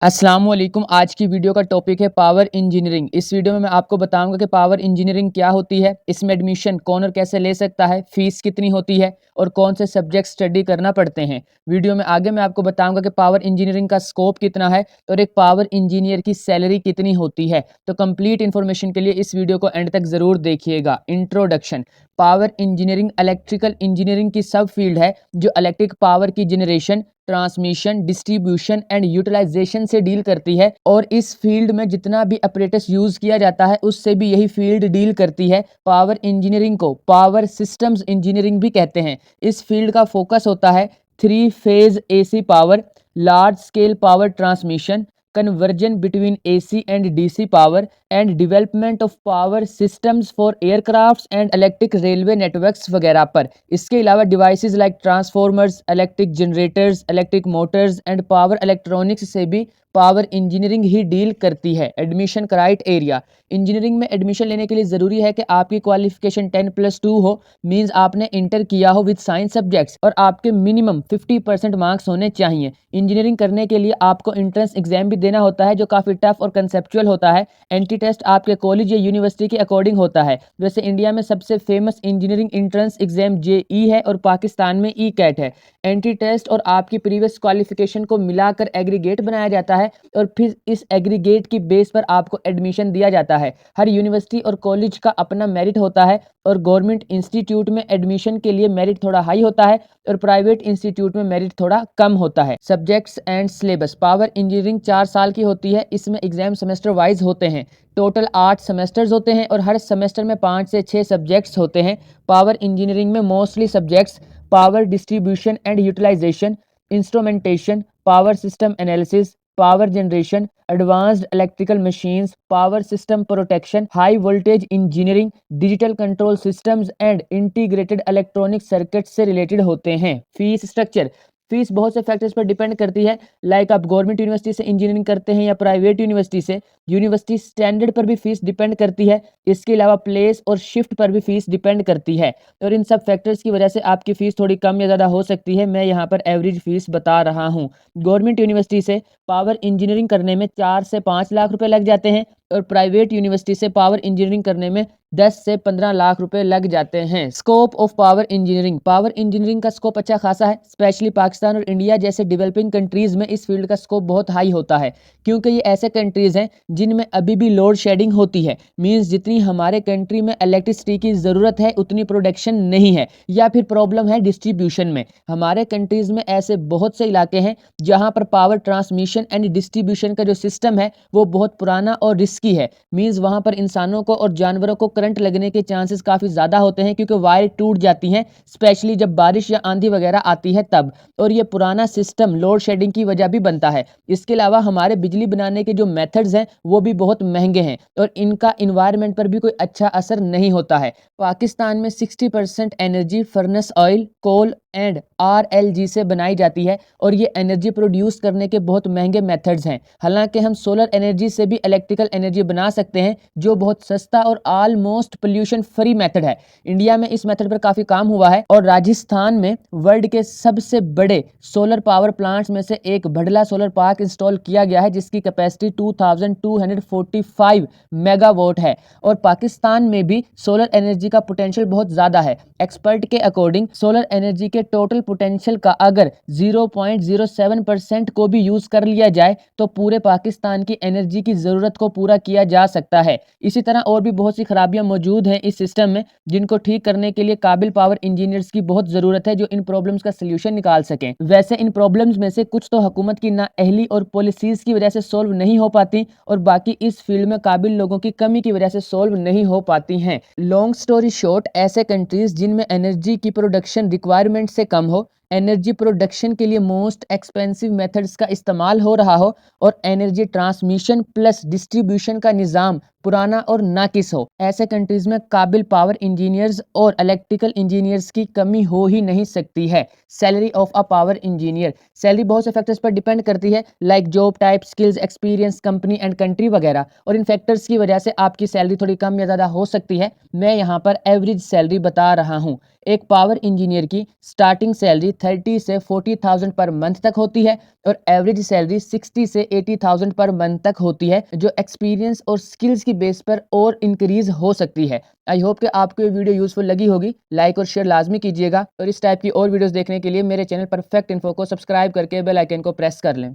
अस्सलाम वालेकुम। आज की वीडियो का टॉपिक है पावर इंजीनियरिंग। इस वीडियो में मैं आपको बताऊंगा कि पावर इंजीनियरिंग क्या होती है, इसमें एडमिशन कौन और कैसे ले सकता है, फीस कितनी होती है और कौन से सब्जेक्ट स्टडी करना पड़ते हैं। वीडियो में आगे मैं आपको बताऊंगा कि पावर इंजीनियरिंग का स्कोप कितना है और एक पावर इंजीनियर की सैलरी कितनी होती है। तो कंप्लीट इन्फॉर्मेशन के लिए इस वीडियो को एंड तक ज़रूर देखिएगा। Introduction. Power engineering electrical engineering की सब फील्ड है जो इलेक्ट्रिक पावर की generation, transmission, distribution and utilisation से डील करती है। और इस फील्ड में जितना भी अपरेटस यूज किया जाता है उससे भी यही फील्ड डील करती है। पावर इंजीनियरिंग को पावर सिस्टम्स इंजीनियरिंग भी कहते हैं। इस फील्ड का फोकस होता है 3 phase AC power, large scale power transmission, conversion between AC and DC power and development of power systems for aircrafts and electric railway networks वगैरह पर। इसके अलावा devices like transformers, electric generators, electric Motors and power electronics से भी power engineering ही deal करती है। Admission criteria. Engineering में admission लेने के लिए ज़रूरी है कि आपकी क्वालिफिकेशन 10+2 हो, मींस आपने इंटर किया हो विद साइंस सब्जेक्ट्स और आपके मिनिमम 50% मार्क्स होने चाहिए। इंजीनियरिंग करने के लिए आपको एंट्रेंस एग्जाम भी देना होता है जो काफ़ी टफ और कंसेप्चुअल होता है। एंट्री टेस्ट आपके कॉलेज या यूनिवर्सिटी के अकॉर्डिंग होता है। वैसे इंडिया में सबसे famous engineering entrance exam JEE है और पाकिस्तान में ई कैट है। एंट्री टेस्ट और आपकी प्रीवियस क्वालिफिकेशन को मिलाकर एग्रीगेट बनाया जाता है और फिर इस एग्रीगेट की बेस पर आपको एडमिशन दिया जाता है। हर यूनिवर्सिटी और कॉलेज का अपना मेरिट होता है और गवर्नमेंट इंस्टीट्यूट में एडमिशन के लिए मेरिट थोड़ा हाई होता है और प्राइवेट इंस्टीट्यूट में मेरिट थोड़ा कम होता है। Subjects and syllabus. Power engineering 4 साल की होती है। इसमें एग्जाम सेमेस्टर वाइज होते हैं। टोटल 8 सेमेस्टर्स होते हैं और हर सेमेस्टर में 5 से 6 सब्जेक्ट्स होते हैं। पावर इंजीनियरिंग में mostly subjects power distribution and utilisation, instrumentation, power system analysis, power generation, advanced electrical machines, power system protection, high voltage engineering, digital control systems and integrated electronic circuit से related होते हैं। Fees structure. Fees बहुत से factors पर depend करती है, like आप government university से इंजीनियरिंग करते हैं या प्राइवेट यूनिवर्सिटी से। यूनिवर्सिटी स्टैंडर्ड पर भी फीस डिपेंड करती है। इसके अलावा प्लेस और शिफ्ट पर भी फीस डिपेंड करती है और इन सब फैक्टर्स की वजह से आपकी फ़ीस थोड़ी कम या ज़्यादा हो सकती है। मैं यहाँ पर एवरेज फ़ीस बता रहा हूँ। गवर्नमेंट यूनिवर्सिटी से पावर इंजीनियरिंग करने में 4 से 5 लाख रुपए लग जाते हैं और प्राइवेट यूनिवर्सिटी से पावर इंजीनियरिंग करने में 10 से 15 लाख रुपए लग जाते हैं। Scope of power engineering. Power engineering का स्कोप अच्छा खासा है। स्पेशली पाकिस्तान और इंडिया जैसे डेवलपिंग कंट्रीज़ में इस फील्ड का स्कोप बहुत हाई होता है क्योंकि ये ऐसे कंट्रीज़ हैं जिनमें अभी भी लोड शेडिंग होती है। मीन्स जितनी हमारे कंट्री में इलेक्ट्रिसिटी की ज़रूरत है उतनी प्रोडक्शन नहीं है या फिर प्रॉब्लम है डिस्ट्रीब्यूशन में। हमारे कंट्रीज़ में ऐसे बहुत से इलाके हैं जहाँ पर पावर ट्रांसमिशन एंड डिस्ट्रीब्यूशन का जो सिस्टम है वो बहुत पुराना और रिस्की है। मीन्स वहाँ पर इंसानों को और जानवरों को करंट लगने के चांसेस काफ़ी ज़्यादा होते हैं क्योंकि वायर टूट जाती हैं, स्पेशली जब बारिश या आंधी वगैरह आती है तब। और ये पुराना सिस्टम लोड शेडिंग की वजह भी बनता है। इसके अलावा हमारे बिजली बनाने के जो मेथड्स हैं वो भी बहुत महंगे हैं और इनका इन्वायरमेंट पर भी कोई अच्छा असर नहीं होता है। पाकिस्तान में 60% energy furnace oil, coal and RLG से बनाई जाती है और ये एनर्जी प्रोड्यूस करने के बहुत महंगे मेथड्स हैं। हालांकि हम सोलर एनर्जी से भी इलेक्ट्रिकल एनर्जी बना सकते हैं जो बहुत सस्ता और ऑलमोस्ट पोल्यूशन फ्री मेथड है। इंडिया में इस मेथड पर काफ़ी काम हुआ है और राजस्थान में वर्ल्ड के सबसे बड़े सोलर पावर प्लांट्स में से एक भडला सोलर पार्क इंस्टॉल किया गया है जिसकी कैपेसिटी 2245 मेगावाट है। और पाकिस्तान में भी सोलर एनर्जी का पोटेंशियल बहुत ज़्यादा है। एक्सपर्ट के अकॉर्डिंग सोलर एनर्जी के टोटल पोटेंशियल का अगर 0.07% को भी यूज़ कर लिया जाए तो पूरे पाकिस्तान की एनर्जी की ज़रूरत को पूरा किया जा सकता है। इसी तरह और भी बहुत सी खराबियां मौजूद हैं इस सिस्टम में जिनको ठीक करने के लिए काबिल पावर इंजीनियर्स की बहुत ज़रूरत है जो इन प्रॉब्लम्स का सल्यूशन निकाल सकें। वैसे इन प्रॉब्लम्स में से कुछ तो हुकूमत की नाअहली और पॉलिसीज़ की वजह से सोल्व नहीं हो पाती और बाकी इस फील्ड में काबिल लोगों की कमी की वजह से सोल्व नहीं हो पाती हैं। लॉन्ग स्टोरी शॉर्ट, ऐसे कंट्रीज़ जिनमें एनर्जी की प्रोडक्शन रिक्वायरमेंट से कम हो, एनर्जी प्रोडक्शन के लिए मोस्ट एक्सपेंसिव मेथड्स का इस्तेमाल हो रहा हो और एनर्जी ट्रांसमिशन प्लस डिस्ट्रीब्यूशन का निज़ाम पुराना और नाकिस हो, ऐसे कंट्रीज में काबिल पावर इंजीनियर्स और इलेक्ट्रिकल इंजीनियर्स की कमी हो ही नहीं सकती है। Salary of a power engineer. Salary बहुत से फैक्टर्स पर डिपेंड करती है, like job type, skills, experience, company and country वगैरह, और इन फैक्टर्स की वजह से आपकी सैलरी थोड़ी कम या ज़्यादा हो सकती है। मैं यहाँ पर एवरेज सैलरी बता रहा हूँ। एक पावर इंजीनियर की स्टार्टिंग सैलरी 30 से 40,000 पर मंथ तक होती है और एवरेज सैलरी 60 से 80,000 पर मंथ तक होती है, जो एक्सपीरियंस और स्किल्स की बेस पर और इंक्रीज हो सकती है। आई होप कि आपको ये वीडियो यूजफुल लगी होगी। लाइक और शेयर लाजमी कीजिएगा और इस टाइप की और वीडियोस देखने के लिए मेरे चैनल परफेक्ट इन्फो को सब्सक्राइब करके बेल आइकन को प्रेस कर लें।